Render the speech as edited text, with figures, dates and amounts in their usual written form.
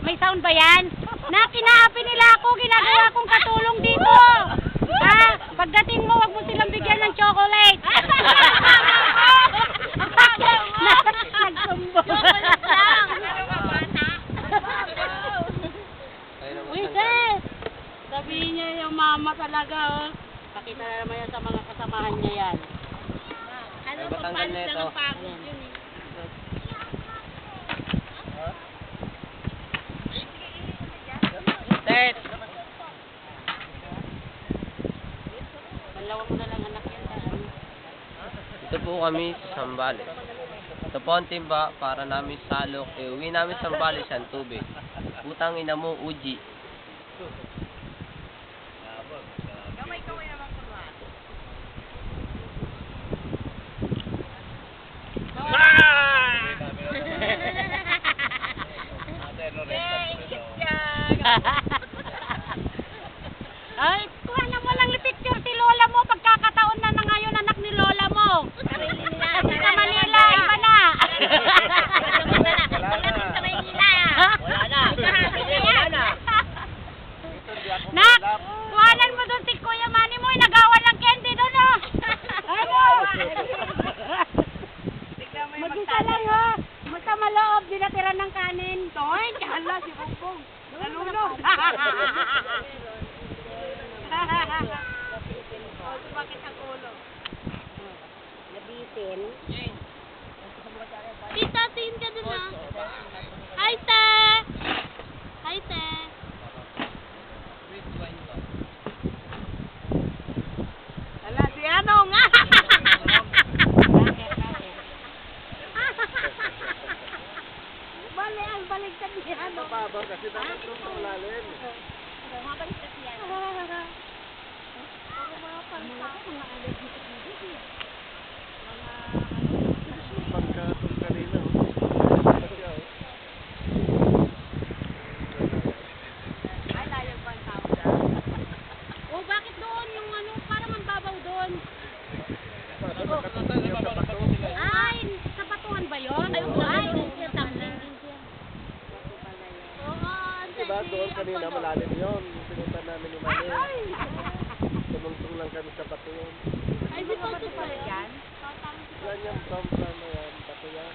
May sound ba yan? Na kinaapi nila ako, ginagawa kong katulong dito. Ha? Pagdating mo, wag mo silang bigyan ng chocolate. Nagsumbo. Chocolate lang. Uy, sis! Sabihin niya yung mama talaga, oh. Pakita na naman yan sa mga kasamahan niya yan. Ano, papalit lang ang pagod yun eh. Set! Dalawa mo na lang anak yan. Ito po kami sa Sambales. Ito po ang timba para namin salok. Uwi namin sa Sambales ang tubig. Putang ina mo, Uji. Kamay-kamay naman po ba? Ay, kuha na mo lang picture si Lola mo. Pagkakataon na ngayon anak ni Lola mo. Sarili nila. Kasi sa Manila, iba na. Sa Maynila. Wala na. Wala na. Nak, kuhanan mo doon si Kuya Manny mo. Nagawan ng candy doon, oh. Ano? Mag-isa lang, oh. Basta maloob, di natira ng kanin. Toy, hala si Bongbong. Nalunod. Sumakit ang ulo. Nabitin. Tita, tingin ka dun na. Hi, te! Hi, te! Hala, si ano nga? Baligtad ni ano? Mababa kasi dapat doon sa malalim. Mabaliktad yan. Mga pansa, mga allergy sa bibig. Pagkatong kanina. Ay, layo pa ang tao. Oh, bakit doon? Yung ano, parang ang babaw doon. Ay, sa batuhan ba yun? Ay, yung tumbling din siya. Oo, Diba doon kanina malalim yun. Pinunta namin ni Mali. Tumungtong lang kami sa bato yun. Ay, di ba ito pala yan? Yan yung from na yan, bato yan.